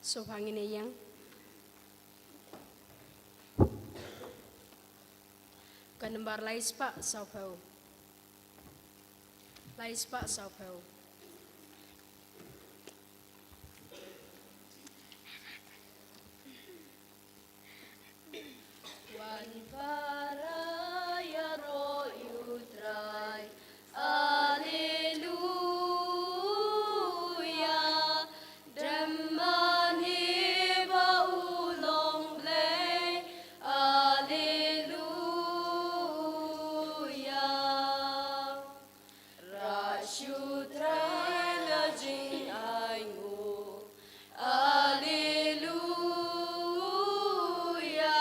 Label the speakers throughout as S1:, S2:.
S1: Subhangineyang Kanembar laispa saubau
S2: Wan paraya ro yutrai Alleluia Demani ba ulong blei Alleluia Rasyutrai la jing aingu Alleluia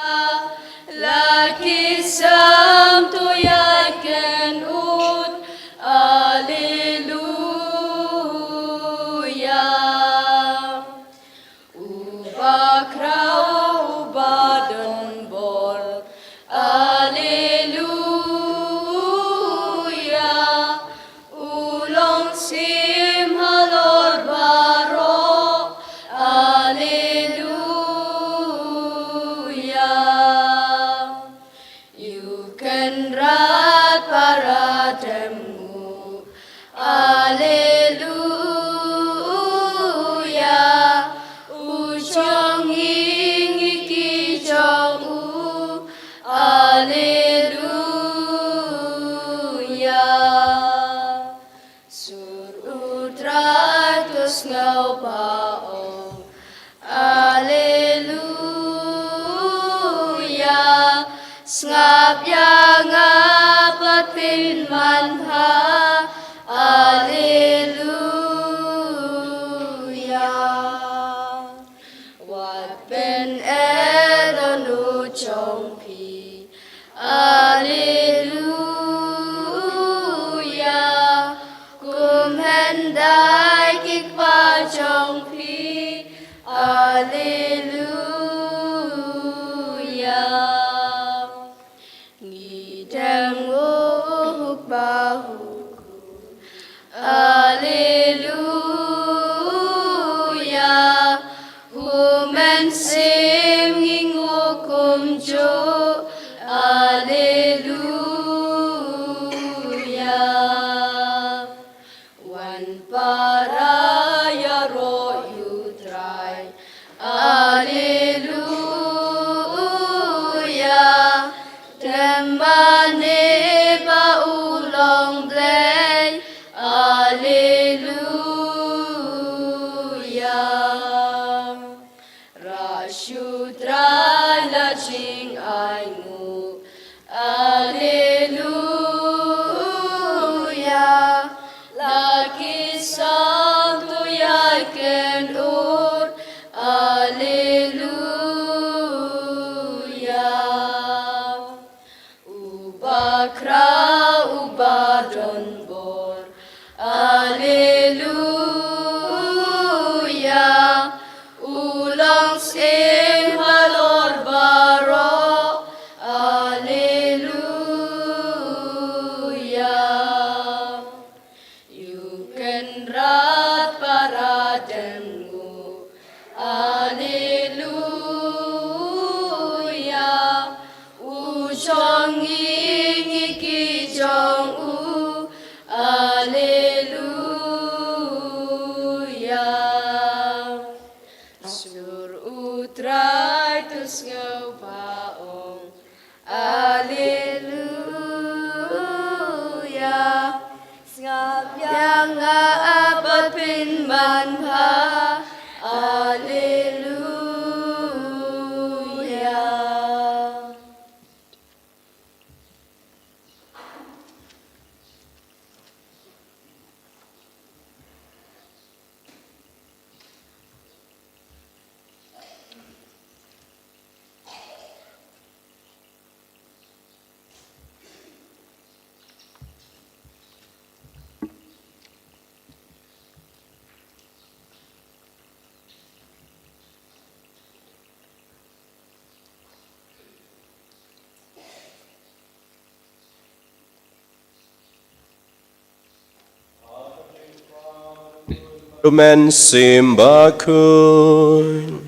S2: Lakisam tu yaken ut Alleluia Ubakra ubadan bol Alleluia Ulong sim halor baro Alleluia You can rat parademu Alleluia Ujong ingi jong u Alleluia Sur utratus ngau paong Alleluia Ngap yang apat pin manha Alleluia Wat ben edonu chong pi Alleluia Kum hendai kik pa chong pi Alleluia Ngidang uhuk bahuku Alleluia Humen sim ngingukum jo Alleluia Wan paraya ro yutrai Alleluia Demane ba ulong blei Alleluia Rasyutrai la jing aingu Alleluia Lakisam tu yaken ut Alleluia Ubakra ubadon bor Alleluia Ulang sim halor baro Alleluia You can rat parademu Alleluia Ujong ingi jong u Alleluia Sur utrai tus ngau paong Alleluia Ngap yang apat pin manha Alleluia
S3: men simba kun.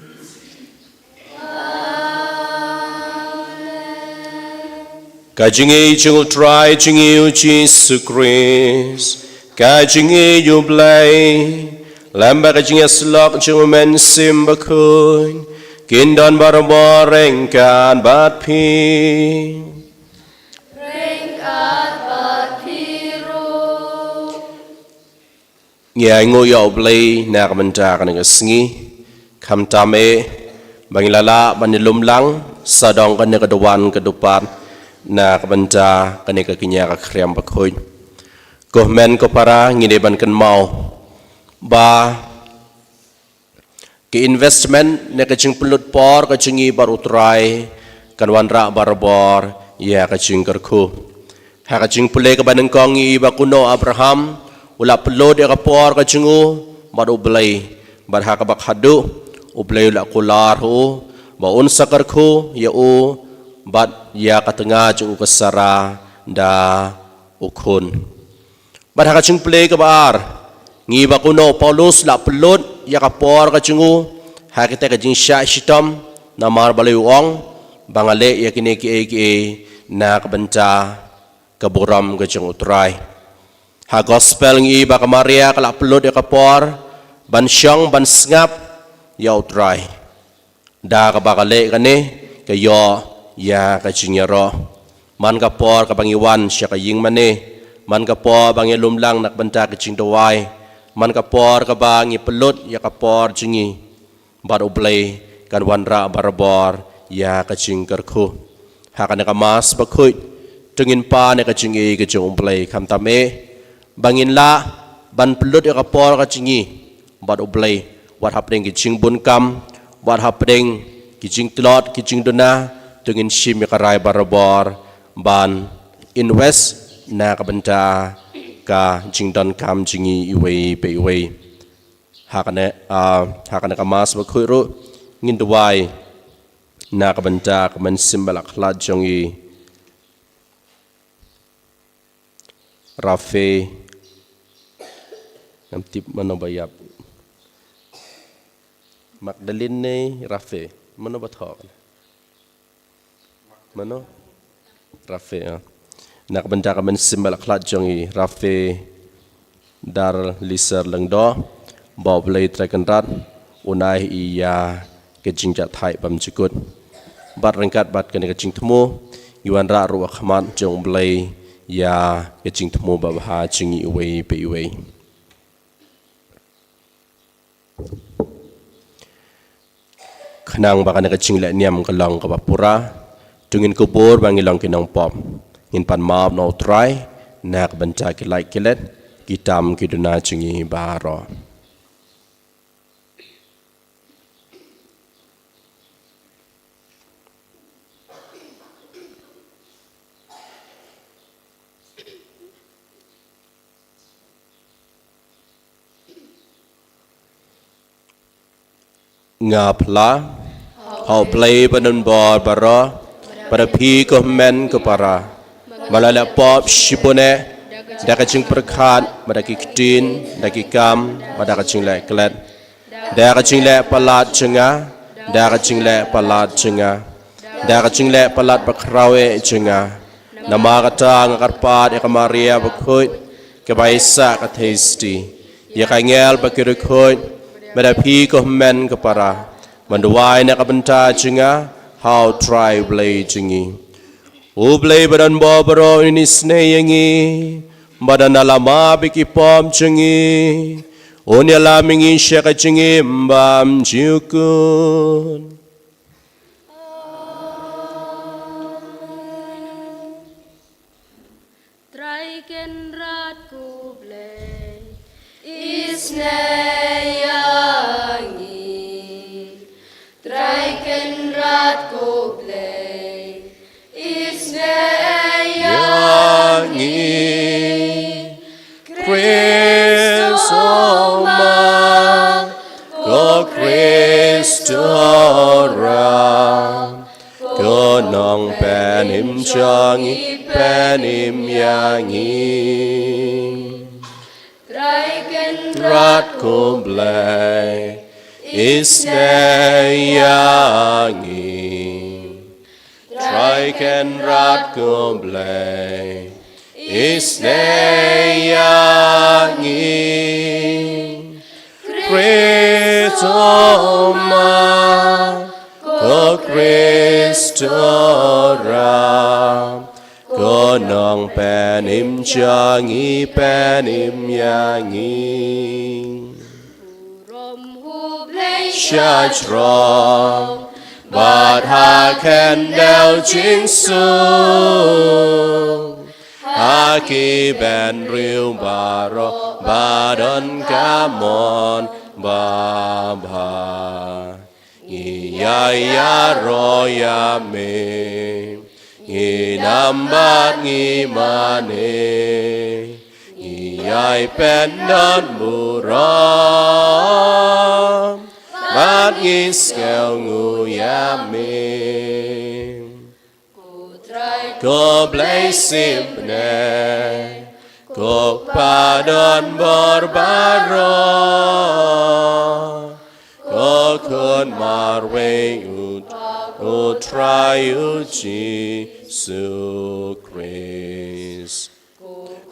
S3: Kajingi jung try jingi Jesus Christ. Kajingi you blay. Lamba kajingi slok jung men simba kun. Kindan barboreng kan bat pi. Nhà ngôi yêu play nạc mình trả cái sinh khăm tam bang lala bang lum lang sadong kan cái doan cái dopan nạc mình trả cái kinya cái kriam bakhoi ko men ko para ngine ban kan mau ba cái investment ne cái ching pelut por cái chingi bar utrai kan wanra barbor ya cái ching kerku ha cái ching pule cái ban kong i ba kuno Abraham ula pelod ya kapor ka chingu bad ublay bad ha ka bak hadu ublay ula kular hu ba un sakar khu ya u bad ya ka tengah chung kasara da ukhun bad ha ka chung play ka bar ngi ba kuno Paulus la pelod ya kapor ka chingu ha kita ka jing sha shitam namar balay uong bangale ya kini ki na ka banta ka buram ka chung utrai ha gospel ngi ba ka Maria kala pelod ya kapor ban syong ban sngap ya utrai da ka bakale kane ka yo ya ka chinyaro man ka por ka bangiwan sya ka ying mane man ka por bangi lumlang nak banta ka chingdawai man ka por ka bangi pelod ya kapor chingi bar ublay kan wanra barbor ya ka chingkerku ha kana ka mas bakhuit tungin pa ne ka chingi ka chung ublay kam tame bangin la ban pelut ya kapor ka chingi bad ublay wat hapdeng ki ching bun kam wat hapdeng ki ching tlot ki ching dona tungin shim ya karai barabor ban invest na ka banta ka ching don kam chingi iwei pe iwei hakane ka mas ba khuiru ngin duwai na ka banta ka man simbal akhlad jongi Rafe nam tip mana bayap Magdalene Rafe mana bathok mana Rafe nak benda ka men simbal akhlak jongi Rafe dar liser lengdo ba blai trakan rat unai iya ke jingjat thai pam chikut bat rangkat bat kan ke jing thmu yuan ra ru khmat jong blai ya ke jing thmu ba ha chingi wei pe wei Kenang bakal nak cing lek niam kelang ke bapura, tungin kubur bangi lang kinang pop, ngin pan maaf no try, nak benca kilai kilet, kitam kiduna cingi baro. Ngapla hau play banan bor bara pada pi ko men ko para malala pop shibone da ka ching perkhat pada ki ktin da ki kam pada ka ching le klet da ka ching le palat chenga da ka ching le palat chenga da ka ching le palat bakrawe chenga nama kata ngakarpat ya ka Maria bakhoit ke baisa ka tasty ya ka ngel bakirukhoit pada pi ko men ke para manduai nak benta chinga how try blay chingi u blay badan bo baro ini sneyangi badan alama biki pom chingi onya lamingi syaka chingi mbam jukun
S1: Traiken rat ku blay
S2: Isneyangi Traiken rat ko play Isneyangi
S3: Kristo ma ko Kristo ra ko nong penim changi penim yangi rat ko blay isneyangi try ken rat ko blay isneyangi Kristoma ko Kristora ko nong penim changi penim yangi
S2: Rom hu blei
S3: Shachrom But ha can đeo chính sung Ha ki ben riu ba ro ba don ca mon ba ba I ya ro ya me I nam bat ngi ma ne I ai pen don bu rom Bát nghi scale ngu ya me Ko blay simpne Ko padon borbaro Ko kun marwe utray Jesu Christ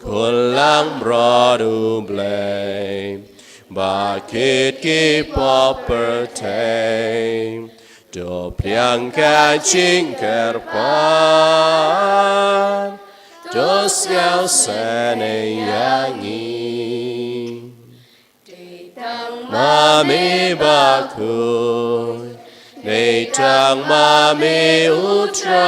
S3: Kun lang brodu blay Bakit ki property Do pliang ka ching kerpan Do siao sene yangi Mami bakuy Neitang mami utray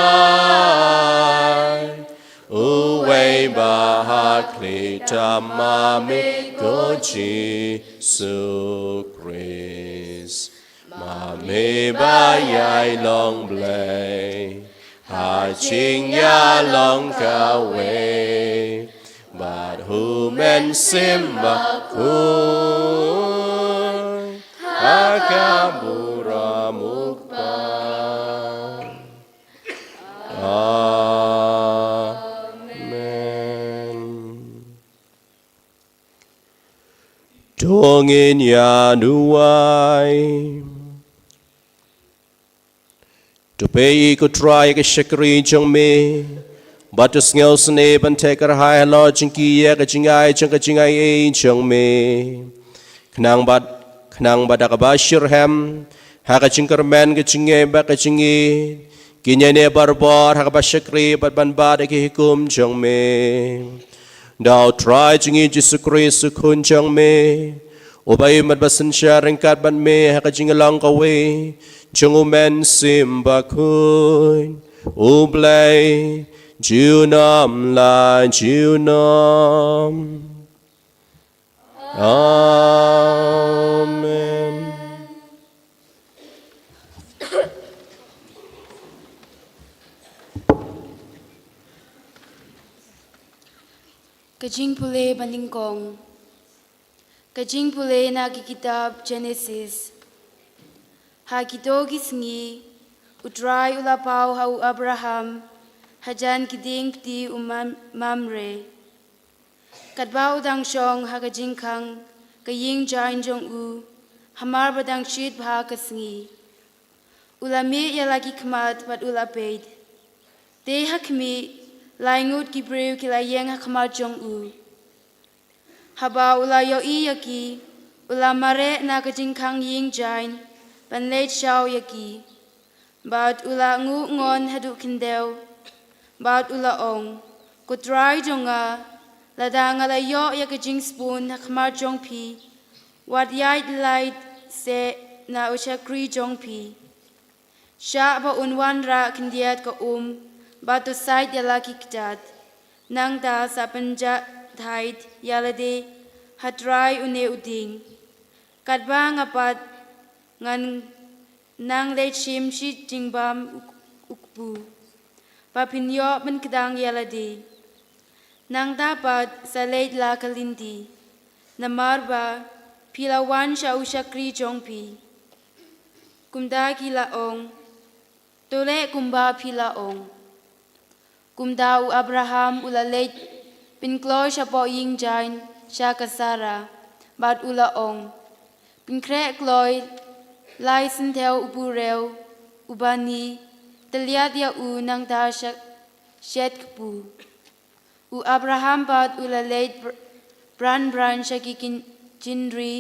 S3: Uwe bahakli tamami ko Jesu Christ. Mami bayay long blay, ha ching ya long kawe, but who men simba kun, ha kabura mukpa. Dongin ya nuai Tupei ko try ke shakri jong me Batus ngel sne ban tekar hai lo jingki ya ke jingai e jong me Knang badak bashir ham ha ka jingkar men ke jingai ba ke jingi Kinya ne barbar ha ka bashakri bat ban bad ke hikum jong me Dao try jingi Jesu Christ kun jong me Ubay madbasan siya ringkat ban me ha ka jingalang kawe Jong umen simba kun Ublay Junam la junam Amen
S2: Kajing pule bandingkong Kajing pule na kitab Genesis Ha kito gisngi utray ulapaw hau Abraham hajan kiding pti Mamre kadbaw dang shong ha kajing kang kaying jain jong u hamar badang shit bha kasngi ulami yalaki kmat pat ulaped te hakmi laingut kibreu kilayeng ha kmat jong u haba ulayo iyaki ulamare na kajing kang ying jain ban late shaw yaki bat ula ngu ngon hadu kindeu bat ula ong kutrai jonga ladang ala yo yakajing spoon hakmar jong pi wat yait light se na ushakri jong pi sha ba unwan ra kindiat ka batu side yalaki kdat nang da sa panja thait yalade hatrai une uding kadba ngapat ngan nang le chim shi jingbam ukbu papinyo men kedang yaladi nang dapat sa le la kalindi namarba pilawan sha ushakri jongpi kumda kilaong tole kumba pilaong kumda Abraham ulale pinklo sha po ying jain sha kasara bad ula ong bin krek loi lai sin theo ubu reu ubani teliat ya u nang da shet kpu u Abraham bad ula leit bran shakikin jinri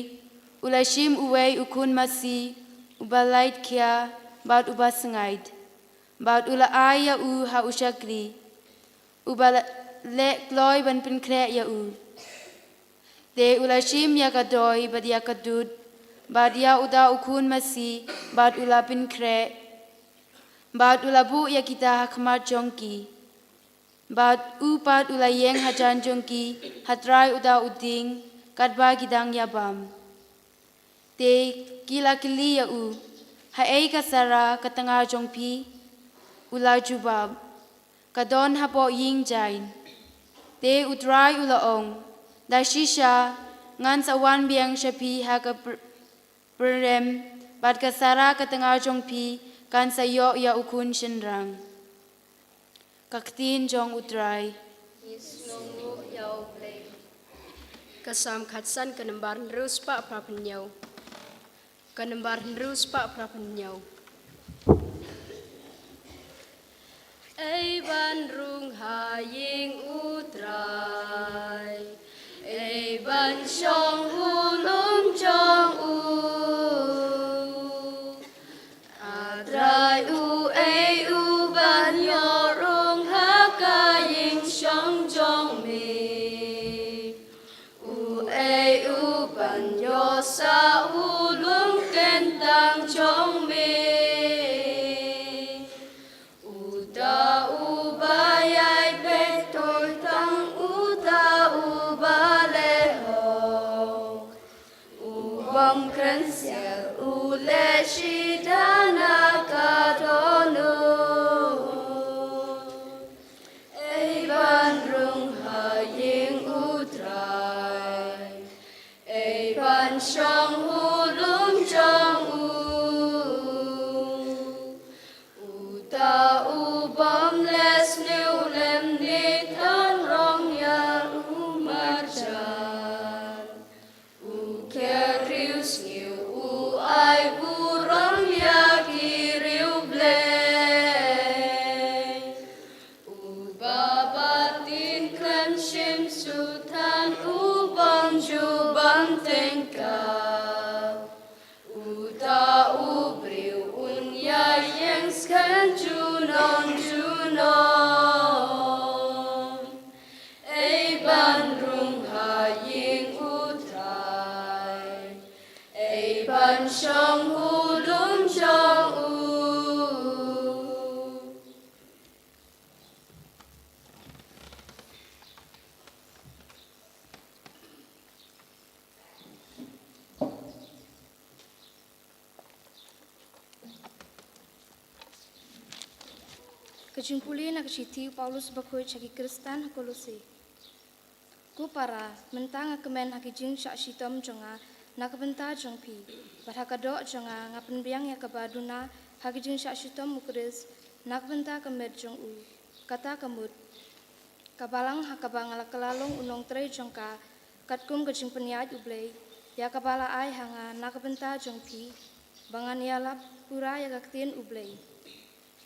S2: ula shim uwei ukun masi ubalait kia bad ubasengaid bad ula aya u ha ushakri ubala le kloi ban pin kre ya u de ula shim ya kadoi bad ya kadud bad ya uda ukun masi bad ula pin kre bad ula bu ya kita hakmat jongki bad ula yeng hajan jongki hatrai uda uding kadba gidang ya bam de kila kili ya u ha ei kasara katanga jongpi ula jubab kadon hapo ying jain de utrai ula ong da shisha ngan sawan biang shapi ha ka prem bad kasara katanga jongpi kan sayo ya ukun shenrang kaktin jong utrai
S1: Isnongu yau play. Kasam khatsan kanembar nerus pak prapenyau. Kanembar nerus pak prapenyau. Ei bandrung haying utrai. Ei ban shong hulum jong u. Adrai u ei u ban yorung hakaying shong jong mi. U ei u ban yosa hulum kentang jong mi. Uda ubayai betoi tang uda ubaleho. Ubam krensiel ule shidana kadonu. Ei bandrung haying utrai. Ei ban shong hulum jong u. Uda ubam les new lem nitan rong ya umarjan. U kerius new u ai burong ya kiriu blay. U babatin kan shim sultan u bang jubang tengkap. Uda ubriu un ya yang skan junon. Ei bandrung haying utrai. Ei ban shong hulum jong u.
S4: Kejumpuli na keciti Paulus bakoi cagi Kristan Kolose. Ku para mentang kemen hakijing syak shitom jonga na kebenta jongpi. Bar hakado jonga ngapen biang ya kabaduna hakijing syak shitom ukris na kebenta kemed jong u. Kata kemut. Kabalang hakabang ala kelalong unong tre jongka katkum kejing peniat ublei. Ya kabala ai hanga na kebenta jongpi. Bangan yalap pura ya kaktin ublei.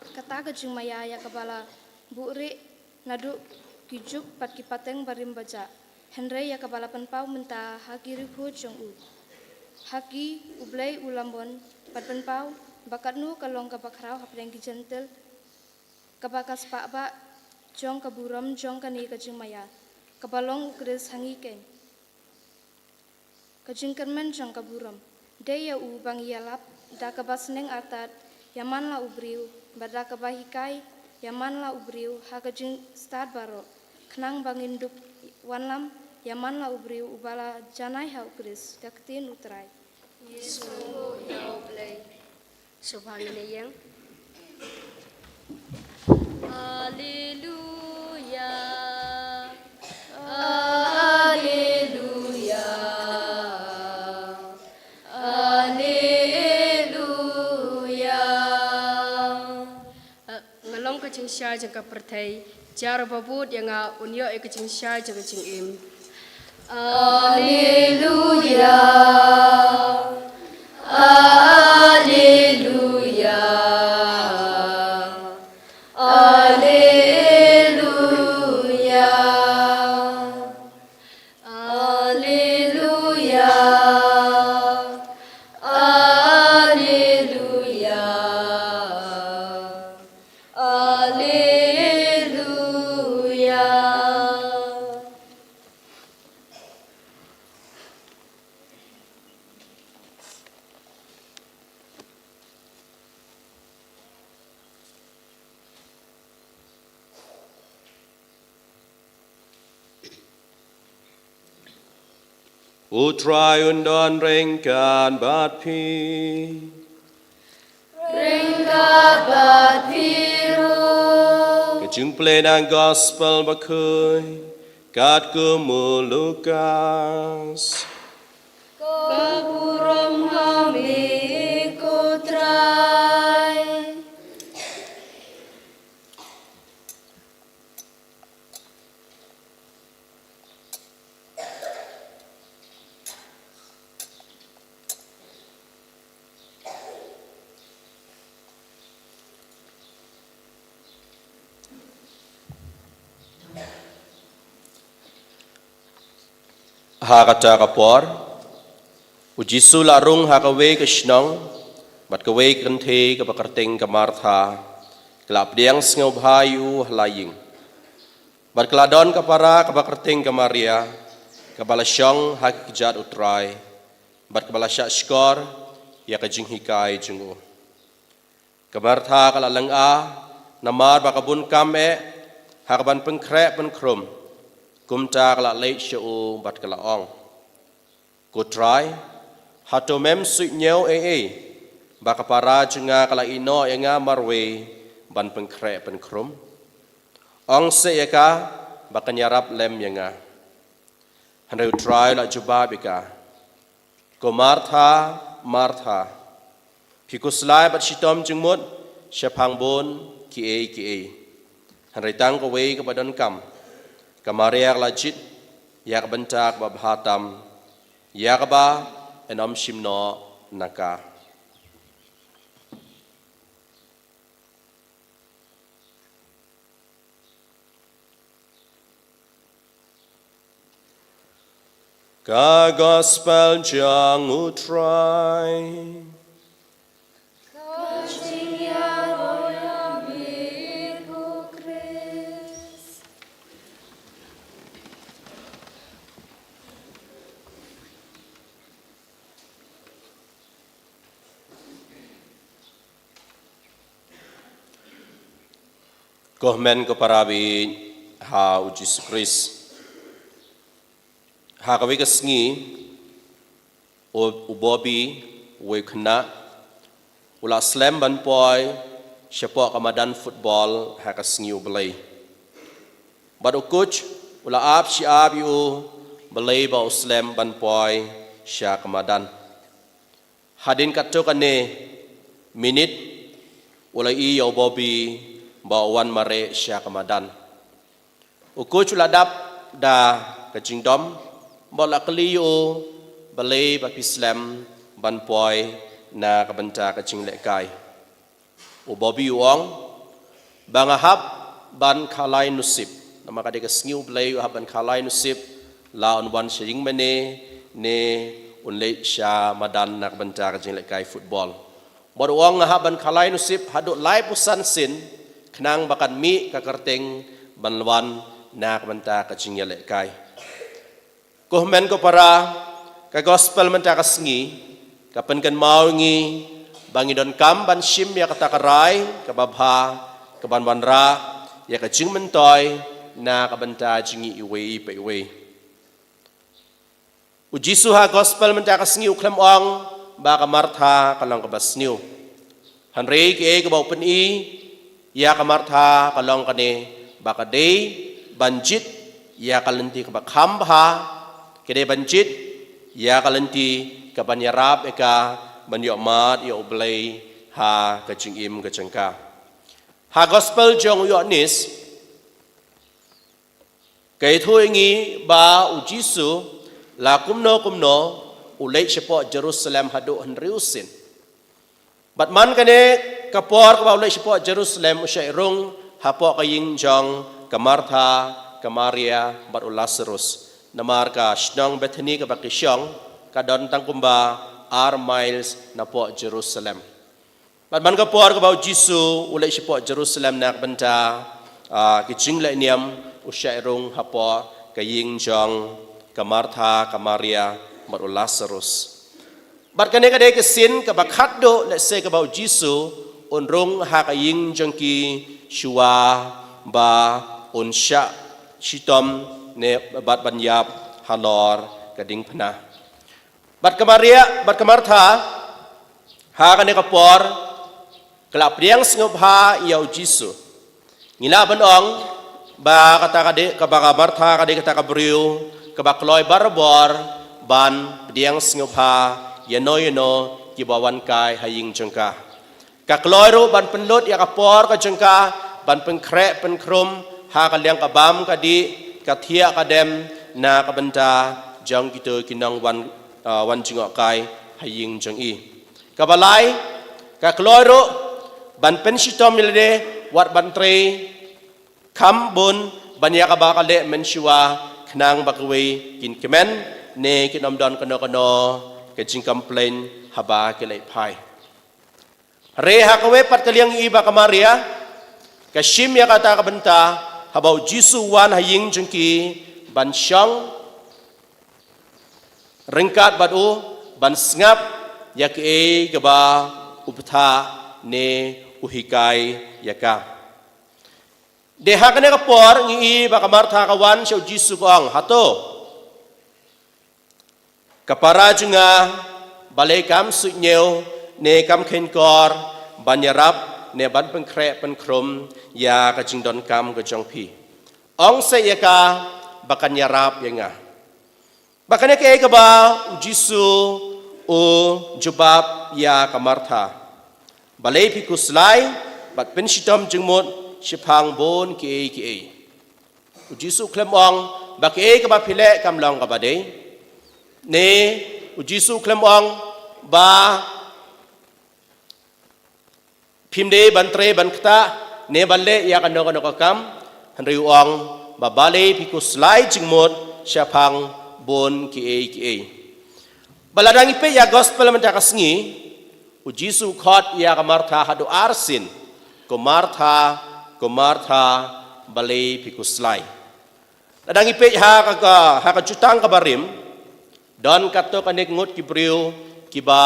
S4: Kata kejing maya ya kabala bu'ri naduk kijuk pat kipateng barim baja. Henry ya kabala penpau menta haki rihu jong u. Haki ublei ulambon pat penpau bakat nu kalong kabakrau hapdeng kijentel kabakas pakba jong kaburam jong kani kejing maya. Kabalong ukris hangi keng. Kejing kermen jong kaburam. De ya u bang yalap da kabasneng atat yaman la ubriu. Bada kabahikai yaman la ubriu hakajing start baro kenang banginduk wanlam yaman la ubriu ubala janai ha ukris daktin utrai
S1: Isnongu yau play. Subhanallah yang. Haleluya. Haleluya. Haleluya. Ngalong kejing syar jangka pertai jar babut yang unyo kejing syar jangka jing im. Alleluia. Alleluia. Alleluia. Alleluia. Alleluia. Alleluia.
S3: Utrai undon rengkan bat pi.
S1: Ringkabat biru.
S3: Kejung pelenang gospel bakui. Kat Lukas.
S1: Kapurom kami kutrai.
S3: Hakata kapor. Ujisu larung hakawe kesnong. Bat kawe kente kapakarting kamartha. Kelap diang sengau bahayu halaying. Bat keladon kapara kapakarting kamaria. Kabala syong hak kejat utrai. Bat kabala syak skor. Ya kajing hikai jengu. Kamartha kalalang namar bakabun kame. Hakaban pengkrek pengkrum. Kumta kalak leit syau bat kalak ong. Kutrai, hato mem suit nyau baka para jenga kalak ino yenga marwe ban pengkrek pengkrum. Ong se yaka baka nyarap lem yenga. Handai utrai lak jubab ika. Ko Martha, Martha. Pikuslai bat shitom jengmut syapang bon ki. Handai tang kowe kepadon kam. Kamariak lajit, yak bentak babhatam, yakba enom shimno naka. Ka gospel jang utrai. Kohmen ko parabi ha ujis Kris. Ha kawi kasngi ubobi we kena ula slam ban poi syapok kamadan football ha kasngi ubelai. Bad ukuj ula ap syiab yu belai ba slam ban poi sya kamadan. Hadin katukane minit ula i ubobi bawan mare sya kamadan. Uku culadap da kejingdom bola keliu balai bapislam ban poi na kabenta kejing lekai. Ubobi uang bangahap ban kalai nusip. Nama kadek sengiu balai uhab ban kalai nusip laon wan sying mene ne unle sya madan na kabenta kejing lekai football. Bod uang ngahab ban kalai nusip haduk lai pusan sin kenang bakan mi kakerting banluan nak menta kacing yalek kai. Kohmen ko para ka gospel menta kasngi kapan kan mau ngi bangi don kam ban shim ya kata karai kababha kaban banra ya kacing mentoy na kabenta jingi iwe pe iwe. Ujisu ha gospel menta kasngi uklem ong ba ka Martha kalang kabasniu. Hanrei ke kabau pen ya kamartha kalong kane baka day banjit ya kalenti kabak hamba kede banjit ya kalenti kabanyarap eka banyokmat ya ublay ha kacingim kacangka ha gospel jong yonis Kay thu ngi ba u Jisu la kumno ulay siya Jerusalem hadu Henriusin. Bat man kane kapor ka ba ulay siya Jerusalem usya irong hapo kaying jong ka Martha ka Maria bat u Lazarus. Namar ka Shnong Bethany ka ba kisyong ka don tangkumba 4 miles na po Jerusalem. Bat man kapor ka ba u Jisu ulay siya po Jerusalem na banta kijing la niam usya irong hapo kaying jong ka Martha ka Maria mat Lazarus. Bat kane kade kesin ka bakhat do let's say ka ba Jisu unrong ha kaying jong ki shua ba unsya shitom ne bat banyap halor kading pna. Bat ka Maria bat ka Martha ha kane ka por kelap riang sngop ha yau Jisu. Ngila banong ba kata kade ka ba Martha kade kata ka briu ka ba kloy barbor ban pediang sngopha yano kibawan kai haying jengka ka kloy ro ban penlut ya kapor ka jengka ban pengkrek penkrum ha ka liang ka bam ka di ka thia ka dem na ka benta jang gitu kinang wan jingok kai haying jeng i ka balai ka kloy ro ban penshitom milde wat ban tre kam bun ban ya ka ba ka le menshua kenang bakwe kin kemen ne kinom don kono ke jing complain haba ke lai pai re hakwe pat kaliang iba ka Maria ka shim ya kata ka benta habau Jisu wan haying jengki ban syang rengkat badu ban sngap ya ke ke ba uptha ne uhikai ya ka deha kane kapor ngi ba ka Martha kawan siya Jisu ko ang hato kapara junga balay kam sunyeo ne kam kenkor banyarap ne ban pengkre penkrom ya ka jingdon kam ka jongpi ong se ya ka bakan yarap ya nga bakane ke ka ba Jisu o jubab ya ka Martha balay pikuslay bat penshitom jingmot Sipang bon ki Jisu klemong ba ki ka ba pile kam long ka ba de ne Jisu klemong ba pimde bantre ban kta ne balle ya kan no ka kam hanri uang ba bale pikus lai jingmot sipang bon ki baladang ipe ya gospel menta kasngi Jisu khot ya ka Martha hadu arsin ko Martha balay pikuslay. Nadang ipit ha ka jutang kabarim don kato kanik ngut kibriu kiba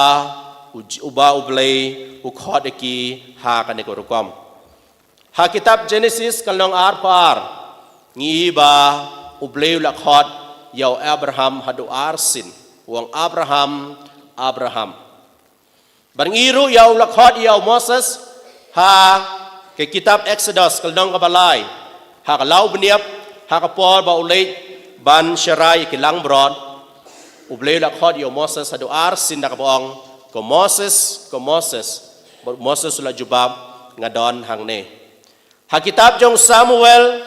S3: uba ublay ukhot eki ha kanik urukom. Ha kitab Genesis kalong par ngi ba ublay lakhot yaw Abraham hadu arsin uang Abraham. Barang iru yaw lakhot yaw Moses ha ke kitab Exodus kalong kabalay ha kalau beniap ha kapor ba ulay ban syarai kilang brod ublay lakhot yo Moses hadu arsin na kaboong ko Moses ula jubab ngadon hangne ha kitab jong Samuel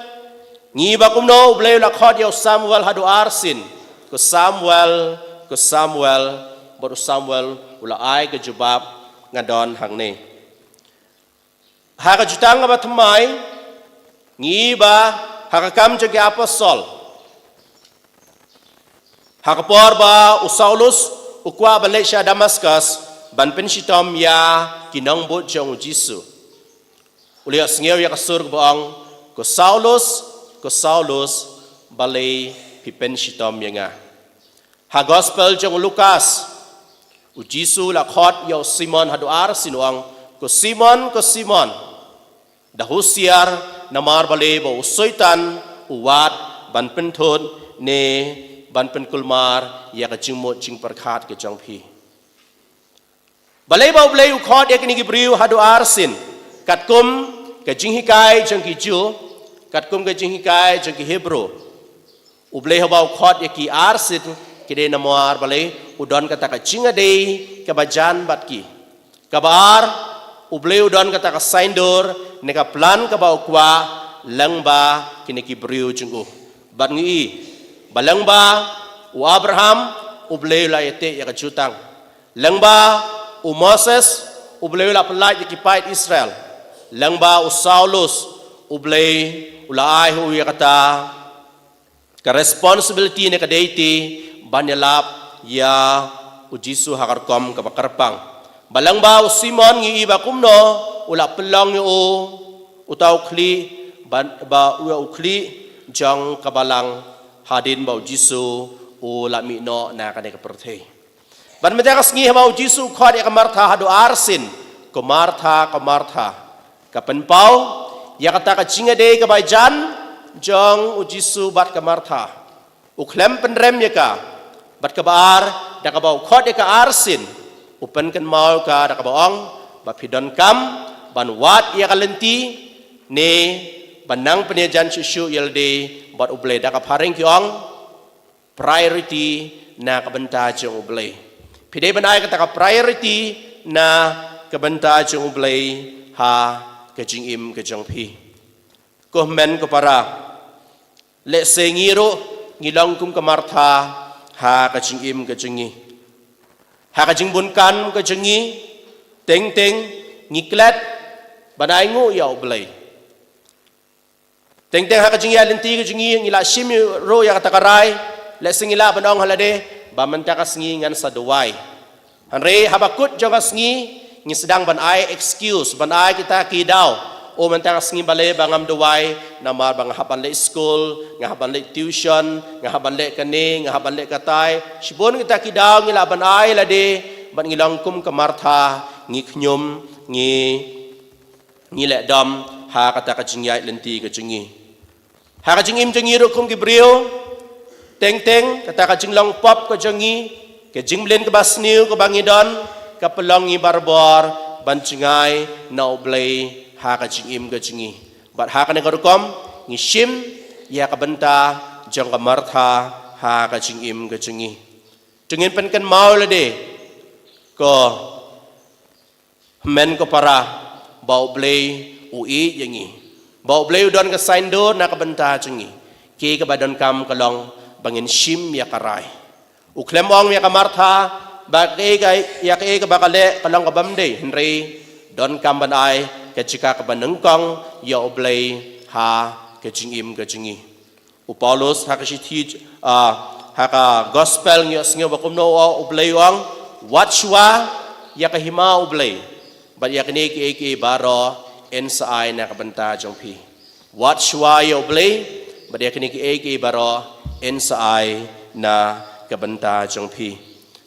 S3: ngi ba kumno ublay lakhot yo Samuel hadu arsin ko Samuel baru Samuel ula ay ke jubab ngadon hangne haka jutang ba thamai ngi ba haka kam jagi apostol haka por ba Saulus ukwa balik sya Damaskus ban penshitom ya kinong bot jong Jisu uliya sngeu ya kasur boang ko Saulus balay pi penshitom ya nga ha gospel jong Lukas Jisu lakhot yo Simon hadu sinuang ko Simon dahusiar namar bale bo usoitan uwat ban penthon ne ban penkulmar ya ka jingmot jing perkhat ke jongphi bale bo blay ukhot ya kini gibriu hadu arsin katkum ke jinghikai jongki ju katkum ke jinghikai jongki Hebrew ublay ba ukhot ya ki arsin kide namar bale udon kata ka jingade ke bajan batki kabar ublay udon kata ka saindor neka plan ka ba ukwa langba kini ki briu jungku Bat ngi balang ba u Abraham ublay la yete ya kacutang. Lang ba u Moses ublay la pelaj ya kipait Israel. Lang ba u Saulus ublay ulaay hu ya kata ka responsibility ne kadaiti banyalap ya u Jisu hakarkom ka bakarpang. Balang ba u Simon ngi iba kumno ula pelong yu utaw kli ba u kli jang kabalang hadin bau Jisu u lami no na kane kaperthe ban metakas ngi bau Jisu khot ya kamartha hadu arsin ko martha kapen pau ya kata ka chingade ka baijan jang u Jisu bat kamartha u klem penrem ya ka bat ka bar da ka bau khot ya ka arsin u pen kan mau ka da ka baong ba pidon kam ban wat ya kalenti ne banang penyajan susu yelde buat ublay dak haring kiong priority na kabenta jeng ublay. Pide banay kata ka priority na kabenta jeng ublay ha kajing im kajang pi. Ko men ko para le sengiro ngilong kum kamartha ha kajing im kajangi. Ha kajing bunkan kajangi teng ngiklet banay ngu ya ublay. Teng ha kajing ya lenti kajing ngila shimi ro ya kata karai le singila banong halade ba mantakas ngi ngan sa duwai hanre habakut jogas ngi sedang ban ai excuse ban ai kita kidaw o mantakas ngi bale bangam duwai na mar bang haban le school ngahaban le tuition ngahaban le kane ngahaban le katai sibon kita kidaw ngila ban ai lade ban ngilang kum kamartha ngi knyum ngi le dam ha kata kajing ya lenti kajing ha kajing im jengi ro kum gibriu teng kata kajing long pop kajangi kajing blen ke basniu ke bangidon ke pelongi barbor bancingai na oblay ha kajing im kajingi bat ha kane karukom ngishim ya kabenta jang kamartha ha kajing im kajingi jengin penken mau lade ko men ko para bau blay ui jengi bau blay udon ke saindo na kabenta jengi ke badon kam kalong bangin shim ya karai uklemong ya kamartha bagay ya ke bakale kalong kabamde henry don kam banai ke chika kabanengkong ya oblay ha ke jingim ke jingi u Paulus ha ka shiti ha ka gospel ngi snge bakumno oblay wang watchwa ya ka hima oblay bat ya kene ke baro NSI na kabenta jongpi watchwa ya oblay bat ya kene ke baro NSI na kabenta jongpi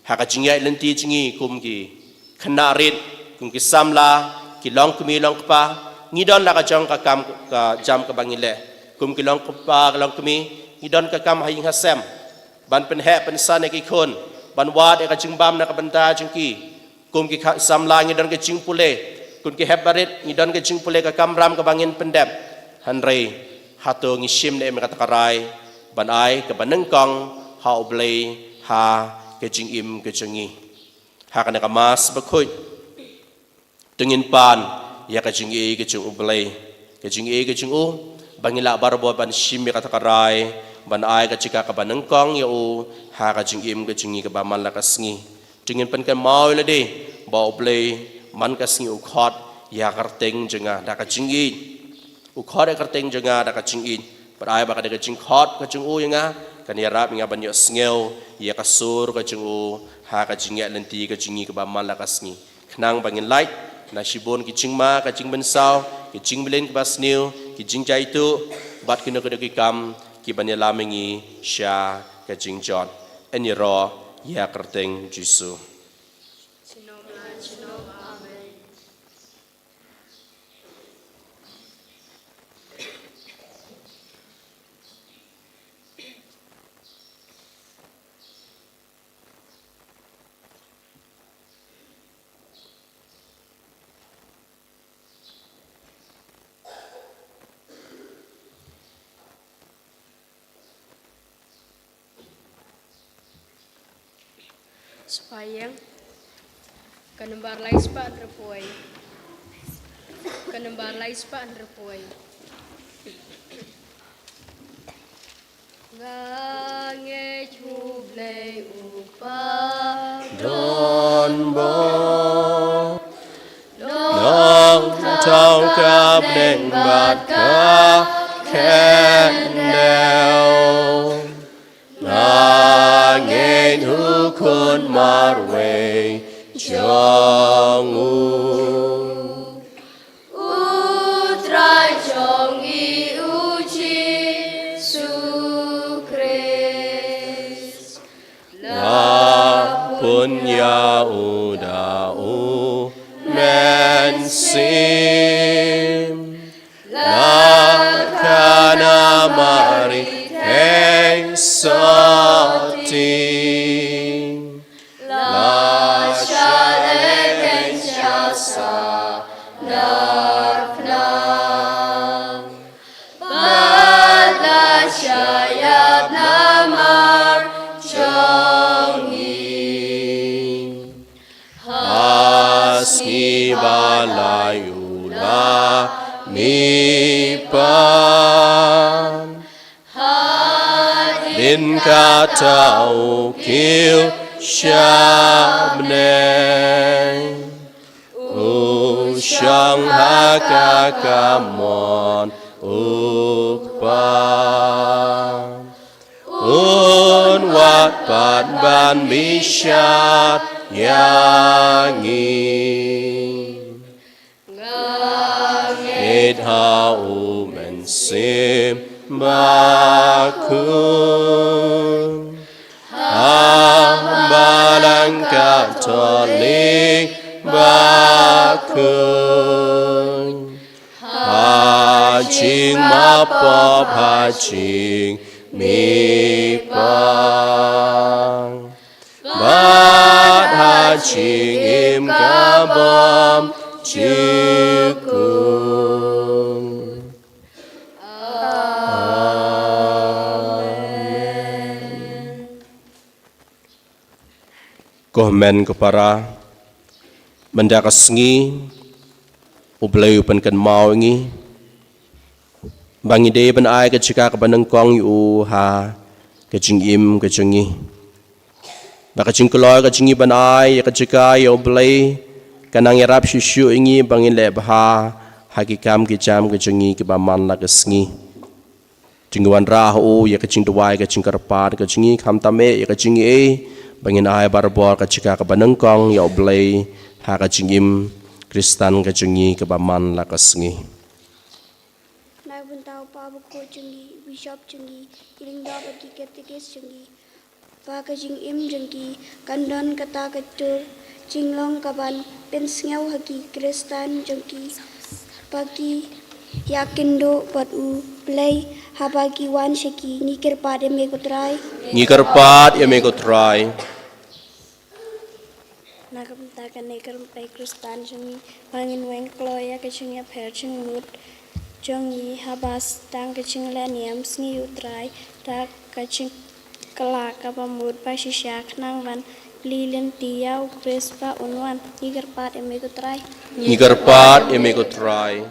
S3: haka jingya lenti jingi kumki khanarit kumki samla ki long kumi long pa ngidon la ka jong ka kam ka jam ka bangile kumki long pa long kumi ngidon ka kam haying hasem ban pen he pen san ki khon ban wad ka jingbam na kabenta jongki kumki samla ngidon ka jingpule kumki hebarit ngidon ka jingpule ka kamram ka bangin pendep hanrei hato ngishim ne me katakarai ban ai ka banengkong ha oblay ha kejing im kejengi ha kana kamas bakhoy tengin pan ya kejing e kejing ublay kejing e kejing u bangila barbo ban shimi katakarai ban ai ka chika ka banengkong ya u ha kejing im kejengi ka baman la kasngi tengin pan kan mau la de ba ublay man kasngi u khot ya karteng jenga da kejing i u khot e karteng jenga da kejing i bai ba ka de kejing khot kejing u yanga kan ya rap nga banyo sngew ya kasur ka jingu ha ka jingya lenti ka jingi ka bamal la kasngi khnang bangin light na shibon ki jingma ka jingben saw ki jingblen ka basnew ki jingjai tu bat kino ka ki kam ki banya lamengi sha ka jingjot eni ro ya kerteng Jisu
S1: Supaya kanembar lais pa andrepoy kanembar lais pa andrepoy
S3: kenal nangin hukun marwe jongu
S1: Utrai chong i uchi su Christ.
S3: La punya udau mensim la kana mari heng soti la shalek shasa narpna bala shayat namar chongi hasni balayula mi pan din katau kil shabne ushang hakakamon ukpan unwat pat ban bishat yangi Idha umen sim bakun Hambalang katolik bakun Hajing mapop hajing mipang Bat hajing im kabam Cikung. Amen. Komen kepara benda kesengi ublay upan kan mau ngi bangi de ban ai ke cika ke banang kong yu ha ke jing im ke jingi ba ke jing kloy ke jingi ban ai ke cika yu ublay kanang yarap shushu ingi bangin le bha hakikam ki jam ke jingi ke baman la ke sengi jingwan ra ho ya ke jing duai ke jing karpat ke jingi kham tame ya ke jingi e bangin ai barbor ke cika ke banang kong yu ublay ha ke jingim Kristan ke jingi ke baman la ke sengi
S5: Nai buntau pa buku jengi, bishop jengi, iling da bagi katekis jengi, pa ka jing im jengi, kandon kata ketur, jinglong kaban, pensngau hagi Kristan jengi, bagi yakin do bat u play habagi wan sheki ngikir pade mekutrai.
S3: ngikar pat ya mekutrai
S5: Nakapentakan nekar play Kristan jengi, bangin weng kloya ka jengi per jeng mut. Jongi habas tang kecing leniam sengi utrai tak kecing kelak kapamud pasisyak nang van lilin tiau krespa unwan igar pat emekutrai
S3: ngikar pat ya mekutrai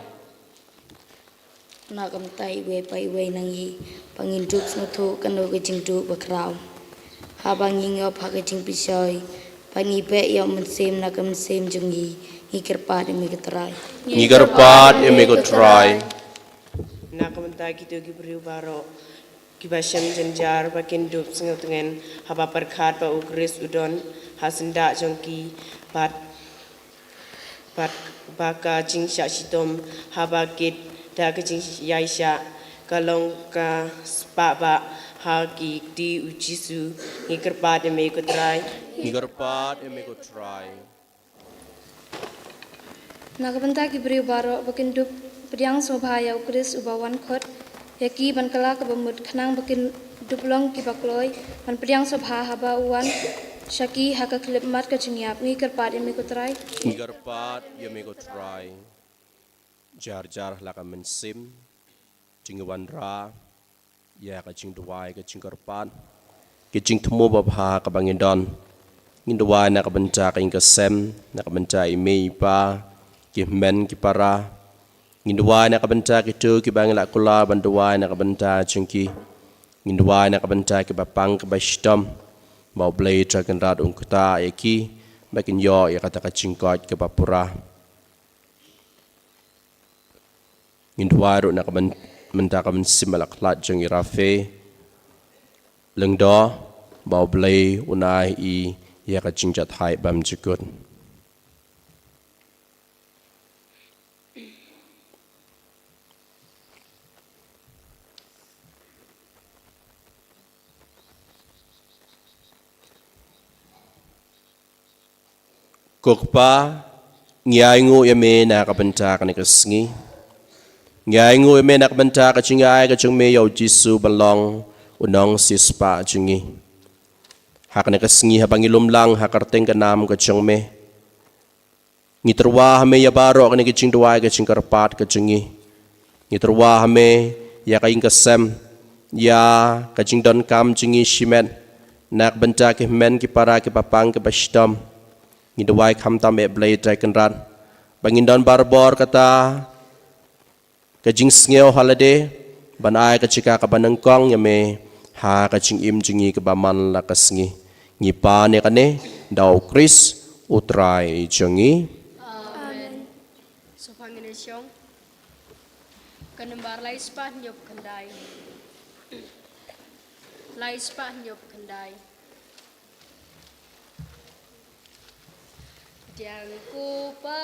S6: Nakam tai we pai we nangi pangin duk snoto kano kecing duk bakrau habang ingop ha kecing pisoy pani pe yo mensem nakam sem jongi ngikar pat emekutrai
S3: ngikar pat ya mekutrai
S7: Nakamanta kita gibru baro kibasham janjar bakin dup sengotengen haba perkhat ba ukris udon hasenda jongki bat baka jingsha sitom haba kit da ke jing yaisha kalong ka spa ba hagi di ujisu ngikar pat me kutrai
S3: ngikar pat ya mekutrai
S4: Nakapenta ki beri baro bakin dup Pediang sobhaya ukris ubawan khot yaki ban kala ka bamut khnang bakin duplong ki bakloi ban pediang sobha haba uwan shaki haka klip mat ka chingyap ngi karpat emi kutrai
S3: ngikar pat ya mekutrai jar laka mensim jingwan ra ya ka jing duai ka jing karpat ke jing thmo babha ka bangin don ngin duai na ka benta ka ingka sem na ka benta ime pa ki men ki para Ngindwai na kabenta kitu ki bang la kula bandwai na kabenta chungki ngindwai na kabenta ki bapang ka bastom mau blay trakan rat ungkuta yaki bakin yo ya kata kacingkot ke papura ngindwai ru na menta ka mensimalak lat jeng irafe lengdo bau blay unai I ya ka jingjat hai bam jikut kokpa ngiai ngu yame na ka benta ka nikasngi ngiai ngu yame na ka benta ka jingai ka jeng me yau jisu balong unong sispa jingi hak nikasngi habangi lumlang hakarteng ka nam ka jeng me ngiterwa hame ya baro ka nikijing duai ka jing karpat ka jingi ngiterwa hame ya ka ing kasem ya ka jing don kam jingi shimet nak benta ki men ki para ki papang ki bashdam Ngidawai kham tam e blay trai kenrat bangindon barbor kata kajing sngew holiday banai kachika ka banangkong yame ha kaching im jingi ka baman la kasngi ngipa ne kane daw Chris utrai jengi
S1: Amen. So Panginoon siyong kanambar laispa nyop kanday. Laispa nyop kanday. Diang ku pa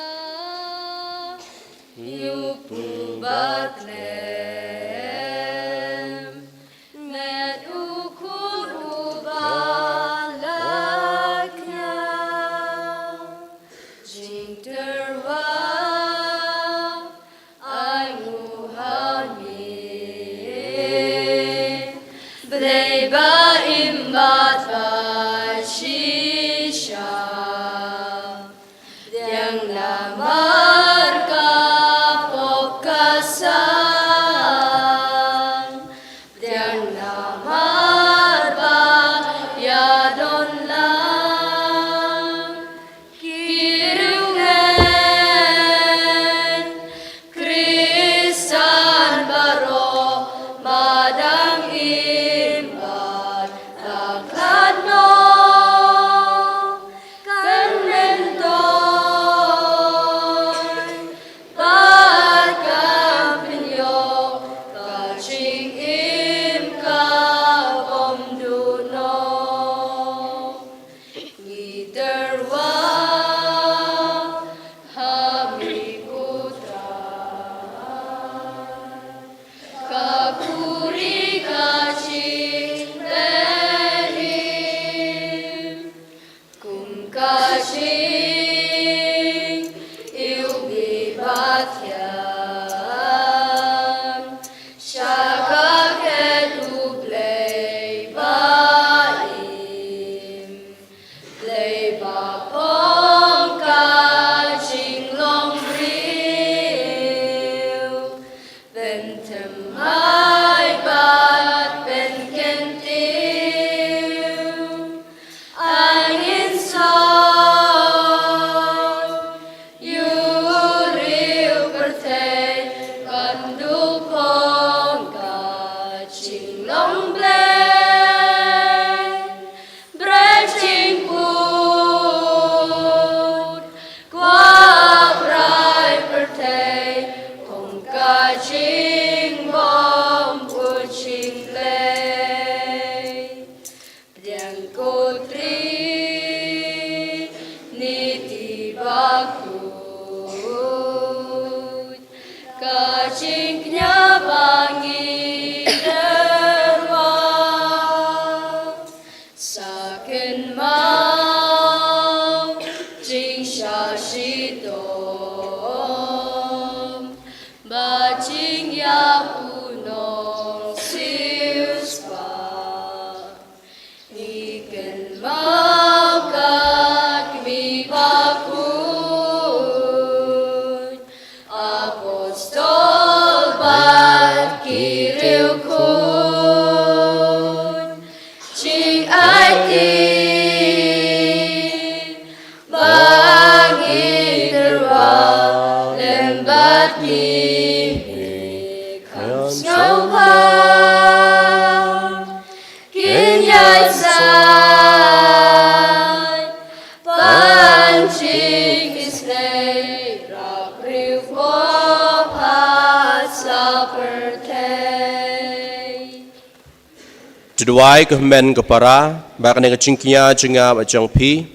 S1: yupu Bethlehem met ukun ubalaknya jing terwa ai nguhamin Breba imbat bashisha yang lamar kapok kasan yang lamar bayadon lang kirungen Kristan baro madang imbat takkan no Supper
S3: Tuduai ke men ke para, bakane ke cingkia jenga bajang pi,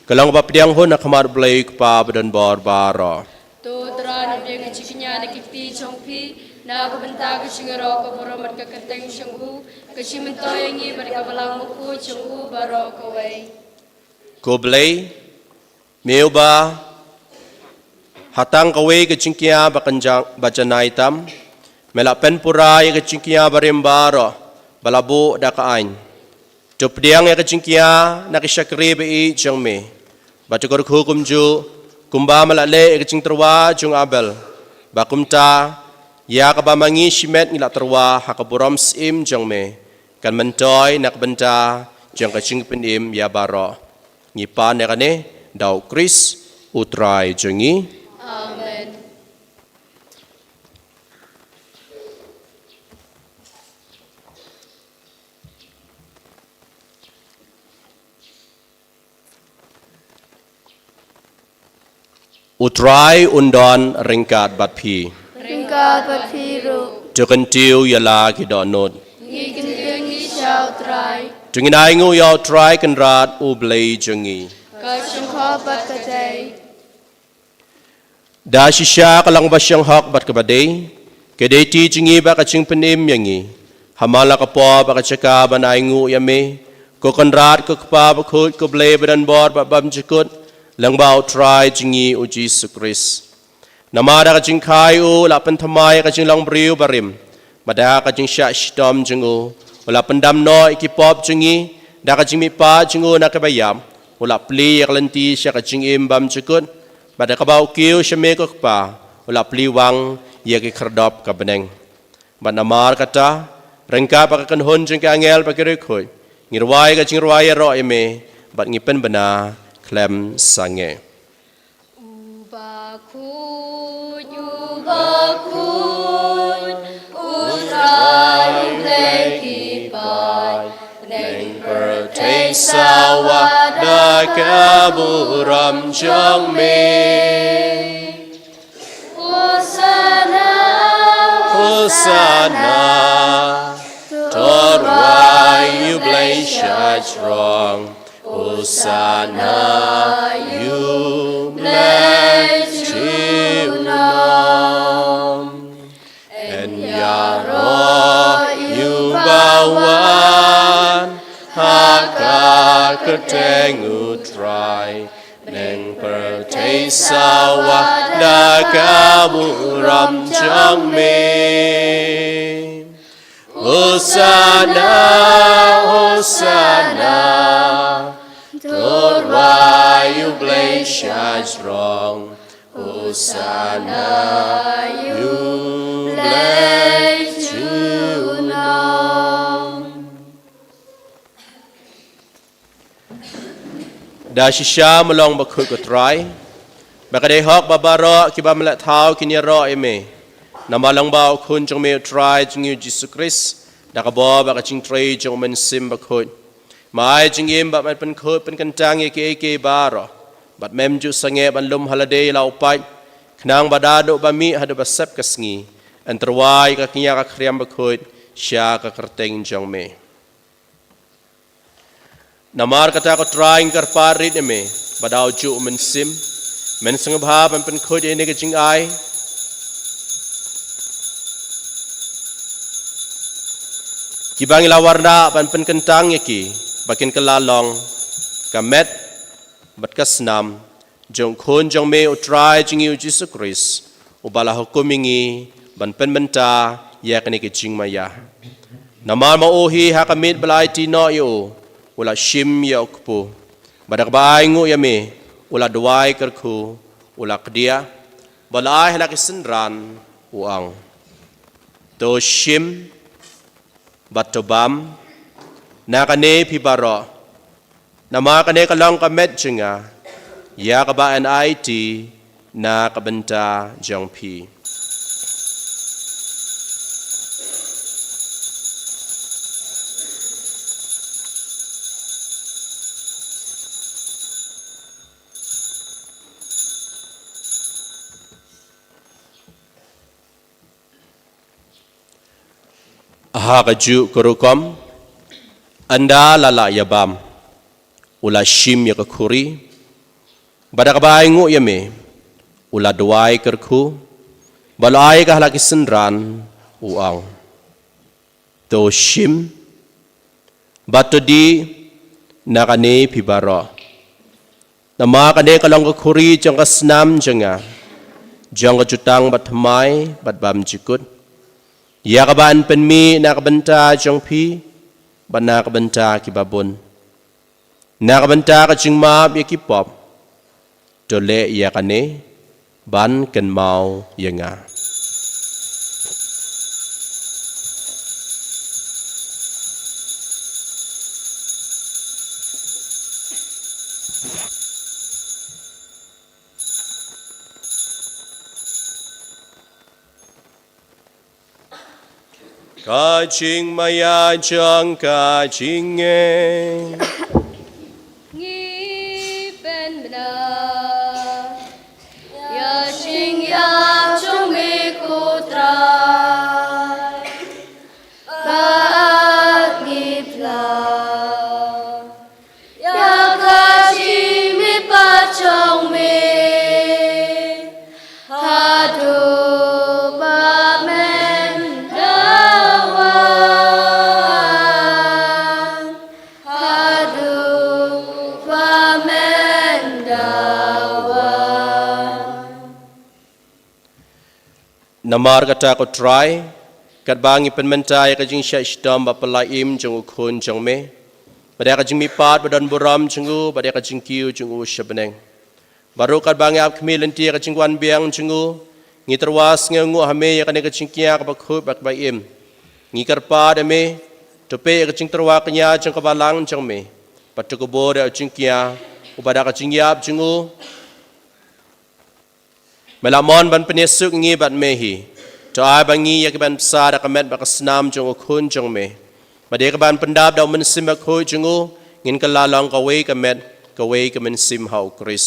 S3: kalang bapiang hon nak kamar belai ke pa badan bor baro.
S1: Tu teran biang cikinya nak kipi chongpi na kebentar ke cingero ke boromat ke keteng cenghu ke cimentoyangi mereka belang muku cenghu baro kawai.
S3: Ko belai, meuba, hatang kawai ke cingkia bakanjang bajanai tam, melapen purai ke cingkia barimbaro. Balabu dakain. Jopdiang ya kecingkia nak isyakri bei jang me. Batu kor hukum ju kumba malale kecing terwa jung abel. Bakumta ya kabamangi shimet ngilak terwa hakaburam sim jang me. Kan mentoy nak benta jang kecing penim ya baro. Ngipan ya kane dau Kris utrai jengi.
S1: Amen.
S3: Utrai undon ringkat bat pi.
S1: Ringkat berfiru,
S3: Tukentiu yala kidonot.
S1: ngikentengi syau trai,
S3: Tungin aingu ya utrai kenrat ublei jengi.
S1: kacungkha bat kadai,
S3: Da shisha kalang basyang hak bat kabadai. Kedeti jengi ba kacing penim yangi. Hamala kapo ba kacaka ban aingu yame. Ko kenrat ko kpa ba khut ko blei badan bor ba bam jekut. Lang bau try jingi u Jesus Christ. Namada ka jing kai u la pentamai ka jing lang briu barim. Mada ka jing syak shitom jingu. Ula pendam no ikipop jingi. Da ka jing mi pa jingu nak bayam. Ula pli yak lenti syak ka jing im bam jekut. Mada ka bau kiu syame ko kpa. Ula pli wang yak ikerdop ka beneng. Mad namar kata rengka pa ka kanhon jing ka angel pa kirikhoy. Ngirwai ka jing rwai ro ime. Bad ngipen bena klem sange.
S1: ubakun, utrai blekipai, neng
S3: Pertei sawa da kaburam jang me.
S1: Hosana,
S3: Hosanna, Torwai you blaze strong. Hosanna, you bless Chunam. And Yaro, you bawan, haka keteng utrai. Neng pertei sawa da kaburam jang me. Hosanna, Hosanna, Torwai you blaze strong. Hosanna, you bless Chunam. Da shisha melong bakut kutrai. Bakadai hok babaro kiba melat thau kinyaro eme. Namalang bau kun jong me try jing Jesus Christ. Da kabo bakaching tray jong men sim bakut. Mai jing im ba man pen khut pen kantang ke baro. Bat mem ju sange ban lum holiday lau pai. Knang badado ba mi hadu basep kasngi. Anterwai ka kinya ka kriam bakut sya ka kerteng jong me. Namar kata ko trying kar parit eme badau ju men sim. Men sangabha ban pen khut ene ka jing ai. Kibang ilawarna ban pen kentang yaki bakin kelalong kamet bat kasnam jong khon jong me utrai jingi Jesus Christ ubala hukumingi ban pen menta yakni ke jing maya namar ma ohi hakamit balai tino yo ula shim ya ukpu badak baingu yame ula duai kerku ula kedia balai hena kisendran uang to shim batobam nakane pibaro nama kane kalong kamet jenga ya kabaan IT na kabenta jongpi aha kaju kurukom anda lala yabam ula shim ya kuri badak baingu ya me ula doai kerku balai kah lagi senran uang to shim batu di nakane pibara nama kane kalong kuri jang kasnam janga jang jutang batmai batbam jikut ya kaban penmi nak benta jang pi bana kabenta ki babon na kabenta ka chingma ya ki pop tole ya kane ban ken mau yanga ka ching maya chang ka ching e
S1: nghi bên bờ ya ching ya chung me ko trai ba nghi pla ya ka ching me pa chong me ha do ba men
S3: namar kata ko try kat bangi penmentai ka jing sya istam ba pelaim jung ukun jung me pada ka jing mi pat badan buram jungu pada ka jing kiu jungu syabeneng baru kat bangi ap kmi lenti ka jing wan biang jungu ngi terwas ngu hame ya ka ne ka jing kia ka ba khut ba baim ngi karpa de me tope ka jing terwa kanya jung ka balang jung me patu ko bo de jing kia ubada ka jing yap jungu melamon ban penesuk ngi bat mehi to ai bangi ya ban psa da kamet ba kasnam jong khun jong me bade ka ban pendap da men sim ba khoi jungu ngin ka la long ka we kamet ka we ka men sim hau kris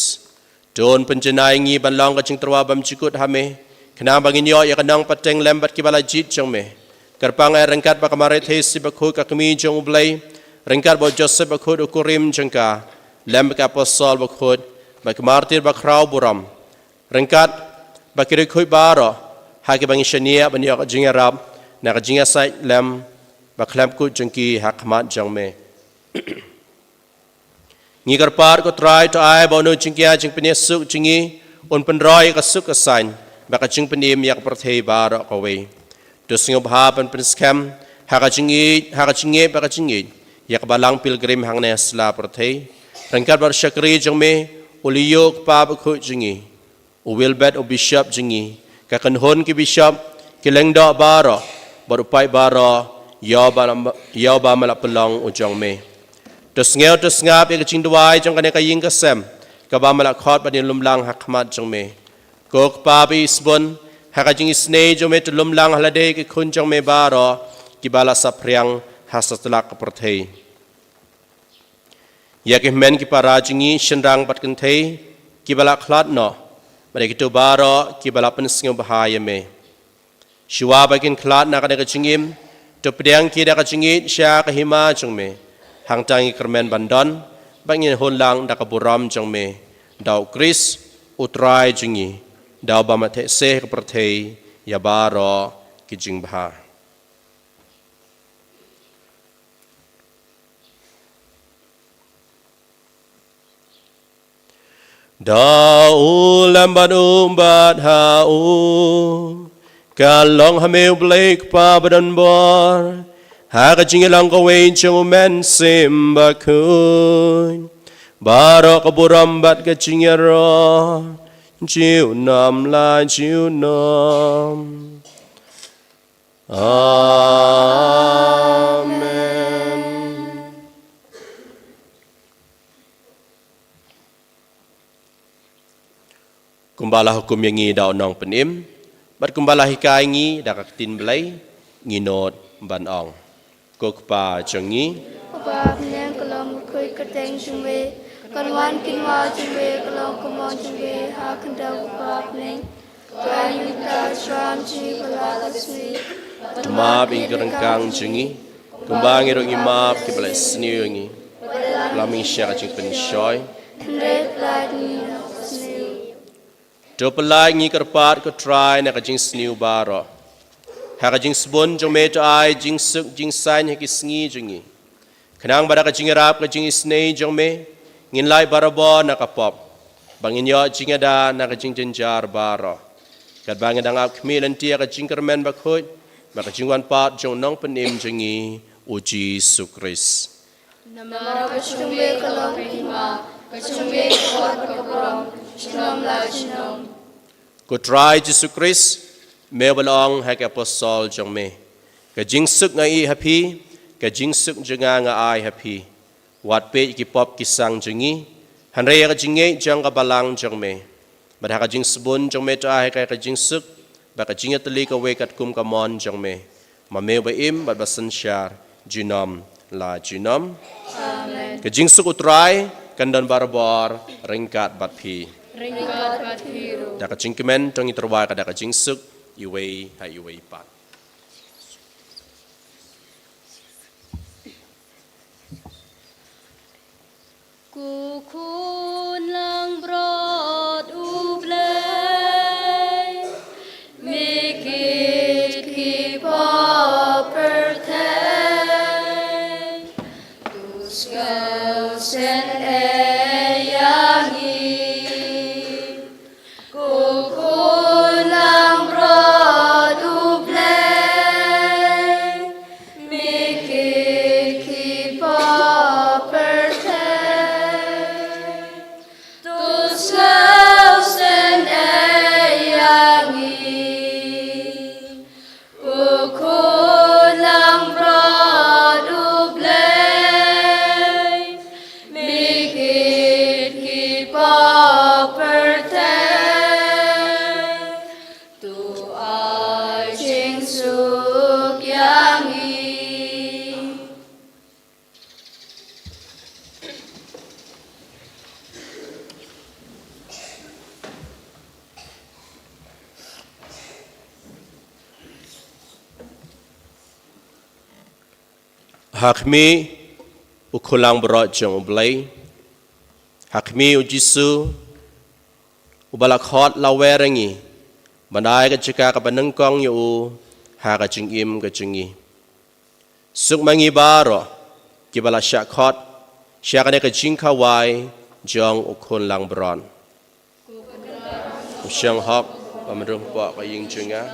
S3: don penjenai ngi ban long ka jing terwa bam chikut ha me khna bangin yo ya kanang pateng lembat ki bala jit jong me karpang ai rengkat ba kamare the si ba khoi ka kmi jong blai rengkat bo joseph ba khoi ukurim jengka lem ka apostol ba khoi ba martir ba khrau buram rengkat bakiri khui baro haki bangi shania bani ka jinga rab na ka jinga sai lem baklam ku jengki hakmat jangme ngi karpar ko try to ai bono jingkia jing penesuk jingi un penroi ka suk ka sain baka jing penim yak perthei baro ka we to singob ha pan penskam haka jingi baka jingi yak balang pilgrim hang ne sla perthei rengkat bar syakri jangme uliyok pa bakhu jingi Wilbert o bishop jingi kakan hon ki bishop kilengdo baro barupai baro yoba malap pelong ujong me tos ngeu tos ngap e kaching duai jong kane kaying kasem ka ba malak khot badin lumlang hakmat jong me kok pa bi sbon hakajing isne jong me tulumlang halade ki khun jong me baro ki bala sapriang hasatlak perthei yakih men ki para jingi shenrang patkan thei ki bala khlat no mereka itu baro kibala pensing bahaya me. Shua bagian kelat nak ada kecingim, tu pedang kira kecingit sya kahima jeng me. Hang tangi kermen bandon, bagian honlang dak buram jeng me. Dau kris utrai jengi, dau bamat seh kepertei ya baro kijing bah. Dau lambat umbat hau kalong hameu blake pa badan bor ha ka jingilang ko we chung men sim ba kun baro ka burambat ka jingero jiu nam la jiu nam amen. Kumbala hukum yang ngi daw nong penim, bat kumbala hikai ngi dakak tin belai ngi not ban ong. Kokpa cengi.
S5: Ba nang kalong koi kateng jumwe, kanwan kinwa jumwe kalong kumon jumwe ha kandau ba nang. Kani ta shram ji bala kasmi.
S3: Tuma bing kerengkang cengi. kembang irung imap ke balai seniu ngi lami syak jing penshoy do pelai ngi kerpat ko try na jing seniu baro ha jing sbon jong me to ai jing suk jing sai ni ki sngi jingi kenang bara ka jing rap ka jing snei jong me ngin lai barabo na ka pop bangin yo jing ada na ka jing jenjar baro kat bangin dang ap khmi lan tia ka jing kermen ba khoi ba ka jing wan pat jong nong penim jingi o Jesus Christ
S1: Nama kecumbe kalau prima, kecumbe kuat keberom, shalom lah shalom.
S3: Ko try Jesus Christ me balong ha ka apostol jong me ka jing suk ngai happy ka jing suk jenga nga ai happy wat pe ki pop ki sang jengi han re ka jinge jang ka balang jong me ba ka jing sbun jong me ta ka jing suk ba ka jing atli ka we kat kum ka mon jong me ma me ba im ba basan shar jinom la jinom amen ka jing suk utrai kandan barbor ringkat bat phi
S1: Ringkat batiru.
S3: da ka jing kemen tong i terwa ka da ka jing suk iwei ha iwei pat
S1: Ku kun lang brod ublay, mikit ki papertay, tus ngau sen eyangi. Ku kun lang brod ublay, mikit ki papertay.
S3: Hakmi ukulang berat jong ublay hakmi ujisu ubalak hot lawerengi bandai ka cika ka banengkong yu ha ka jingim ka jingi suk mangi baro ki bala syak hot syak ne ka jingka wai jong ukulang beron usyang hok pamrung pa ka ying jinga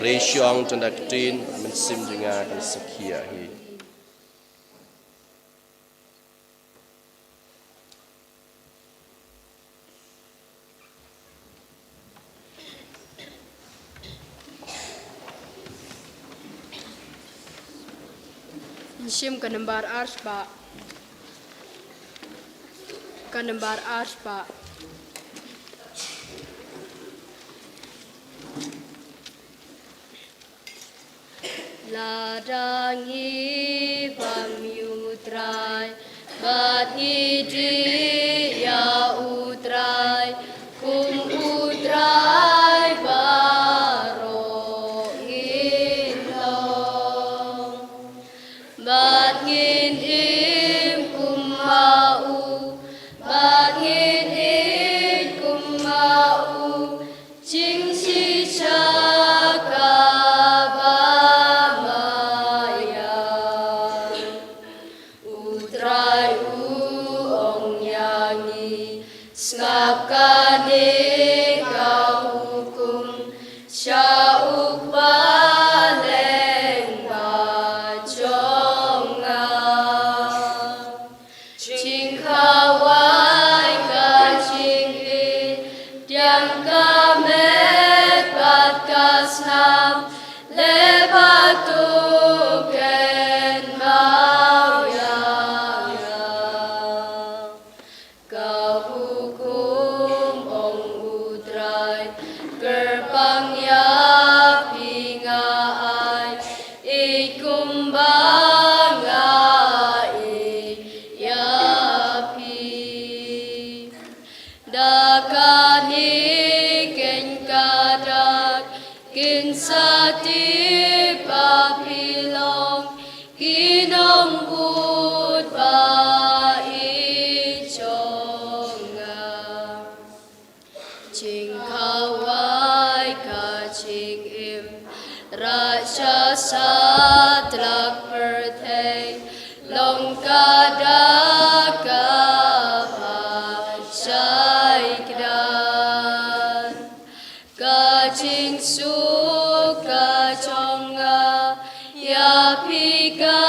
S3: re syong tandak tin mensim jinga kan sekia hi
S1: Shim kanembar arspa. Kanembar arspa. Ladangi pamyutrai, batni ya utrai, kum utrai baro ilong. Bat ngin im kumau, bat ngin im kumau, ching si chakabamaya. Utrai uong yangi, skapkane kahukum, syauk baleng bajonga. Ching kawai ka ching in, diang kamet bat kasnam, lebat tuken mau yaya. Kahukum ong utrai, gerbang yapi ngaay, ikumbanga yapi. Dakani ken kadak, kin sati papilong, kin telak pertai longkada kapasai kedan kacing suka conga ya pika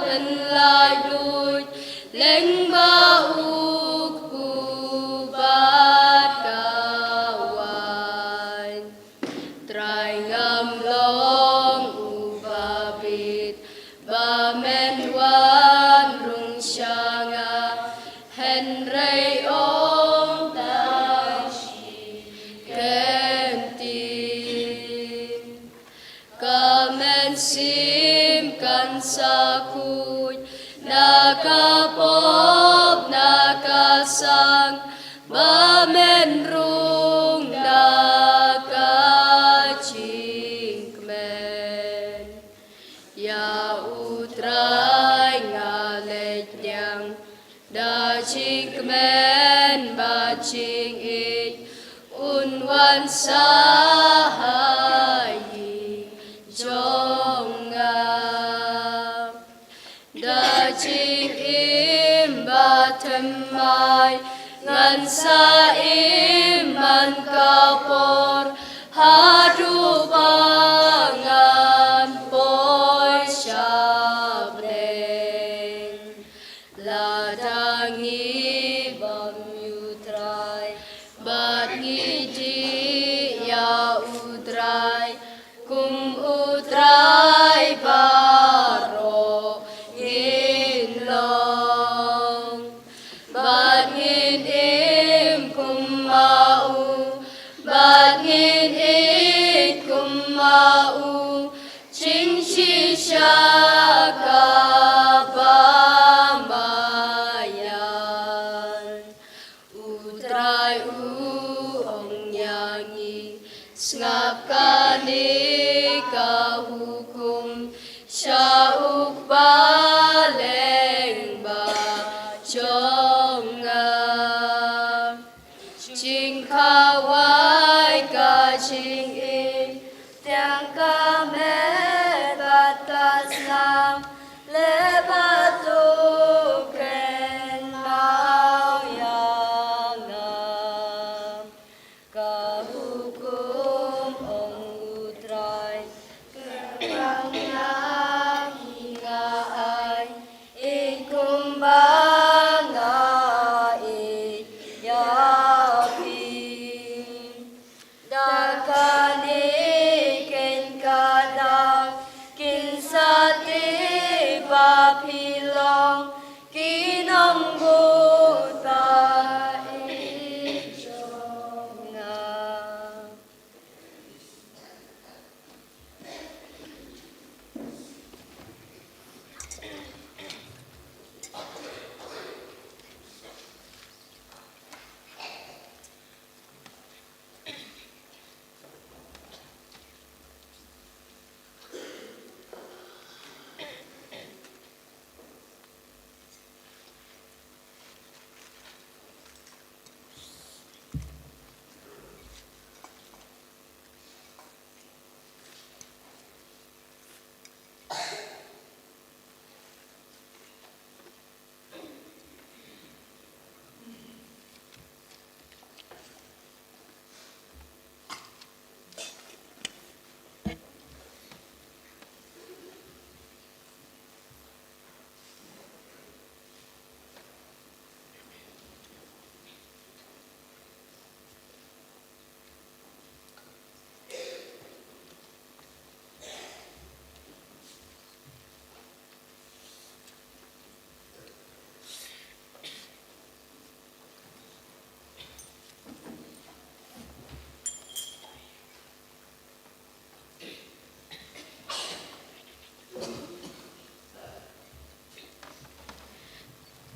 S1: penlai lui leng bauk kubat kawan trai ngam long ubabit ba men wan rung syanga henrei om tashi kentin kamen sim kan sakuy nakapop nakasang ba men rung nakachingmen ya utrai ngalet yang da chingmen ba ching it unwan sahayi jonga da ching im ba themai ngan sa im man kapor hadu bangan poi shabren ladangi bam yutrai bat ngidi ya utrai kum utrai baro inlong bat ngidim kum mau bat ngidit kum mau ching shisha kabamayan utrai ong yangi ngap kani kahukum syauk baleng ba jonga ching kawai ka ching in tiang ka me batas nam lebat tu ken mau yang ngam kahukum ong utrai kerang yang hingga ai ikum bangga yapi dakani ken kadang kinsati papilong kinong buta ijonga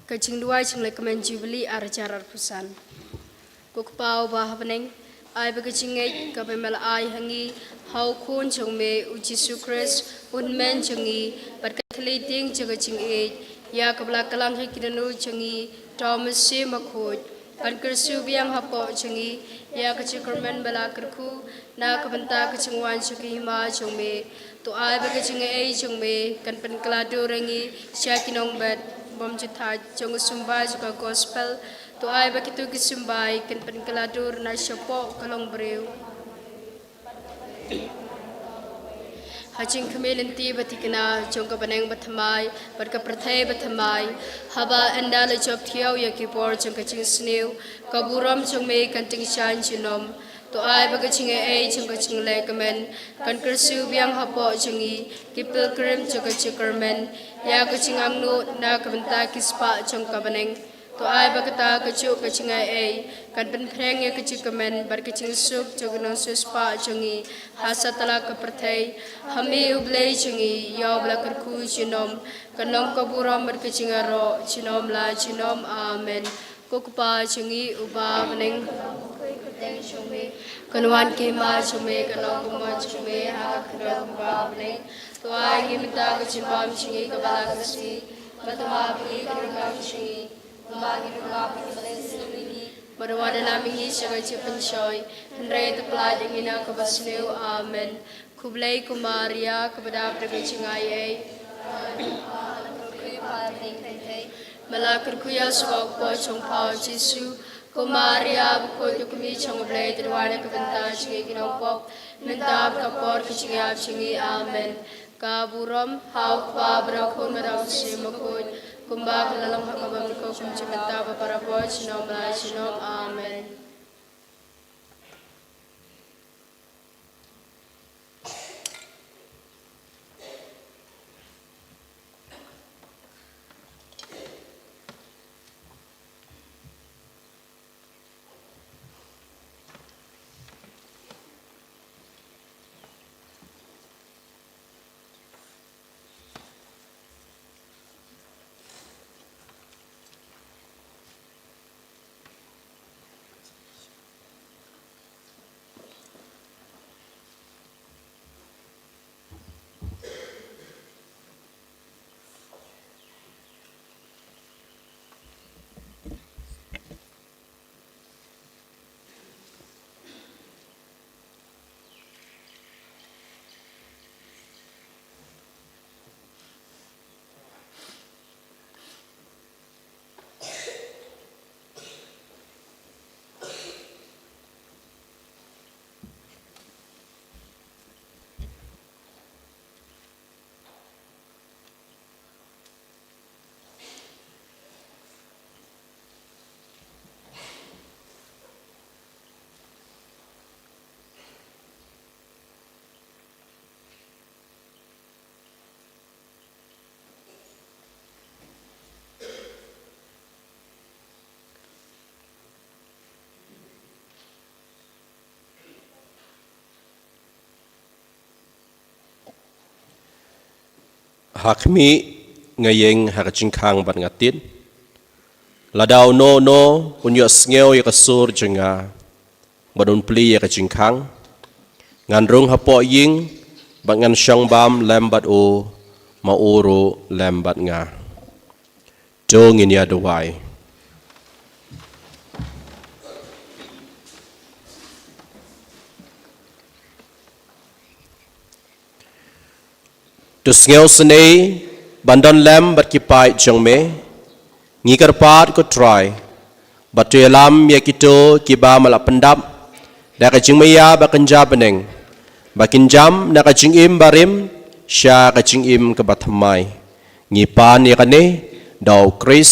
S1: kacing duai cing lekaman jubili ar jarar pusan kuk pau bah peneng ai bagacing ngai ka bemel ai hangi hau kun chong me uji sukres un men changi bat kathli ting chaga ching e ya kabla kalang hai kidanu changi thomas se makhoj ban kersu biang hapo changi ya kacing kermen bala kerku na kabanta kacing wan chaki ma chong me to ai ba ka ching ai chung me kan pen kladu rangi sha kinong bet bom jutha chung sumbai ka gospel to ai ba kitu ki sumbai kan pen kladu na shopo kalong breu Hacing kemilinti batikna jongka baneng bathamai barka prathai bathamai haba endala job thiau ya kipor jongka ching snew kaburam jongme kanting shan chinom to ai baga chinge ai jongka ching lekamen kan kersu biang hapo jongi kipil krim jongka chikermen ya ka chingang no na kabanta kispa jongka baneng to ai bagata kacu kacingai ai kan pen phreng ya kacikamen bar kacing sup jogunong suspa jongi hasatala kaperthai hami ublei jongi yobla karku chinom kanong kaburam bar kacingaro chinom la chinom amen kokpa jongi uba meneng kuteng chome kanwan ke ma chome kanong kuma chome ha kra uba meneng to ai gimta kacimbam chingi kabala kasi matama bi kram chingi Marwada namin siya cipan syoy, Henry the Plad ang ina kabasnew, Amen. Kublay kumaria, kabadab na gachingay ay. Malakar kuya suwag po chong pao Jesu, kumaria, bukod yung kumi chong oblay, darwana kabanta, chingi kinongpok, nandab kapor kachingayab chingi, Amen. Kaburam, hawak pa, brakon, madaw siya makod, Kumbak lalang hakabam ko kumchimenta para po chinom la chinom amen.
S3: Hakmi ngayeng hakaching khang bat ngatin ladau no unyo sngew ya kasur jenga badun pli ya kaching khang ngan rung hapo ying bat ngan syang bam lembat o mauro lembat nga dong in ya dawai tu sngew sene bandon lem bat kipai jong me ngikar pat ko try bat tu lam ya kito kiba malap pendap da ka jing maya ba kanja beneng ba kinjam na ka jing im barim sya ka jing im ka bathamai ngipan ya kane dau Chris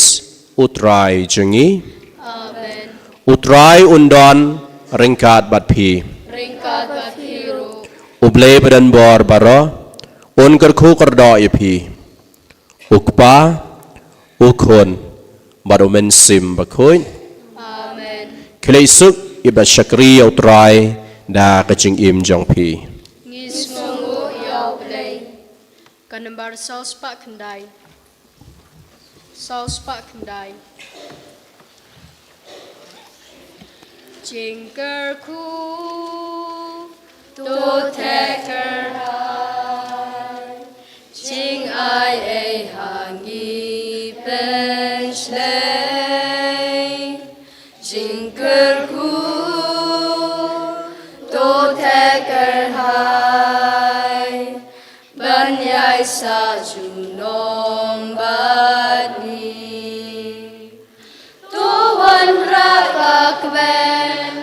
S3: utrai jengi
S1: Amen.
S3: utrai undon ringkat bat phi
S1: Ringkat bathiru.
S3: uble badan bor baro un kerku kerdo ipi ukpa ukon baru mensim bakuin
S1: Amen.
S3: Kilaisuk iba syakri utrai da kacing im jong pi
S1: Ngis ngongu yaw play. Kanembar saus pak kendai. Saus pak kendai. Jingker ku to teker hai. Jing ai e hangi bench lay. Jingker ku to teker hai. yai sa junom bani Tuhan raka kven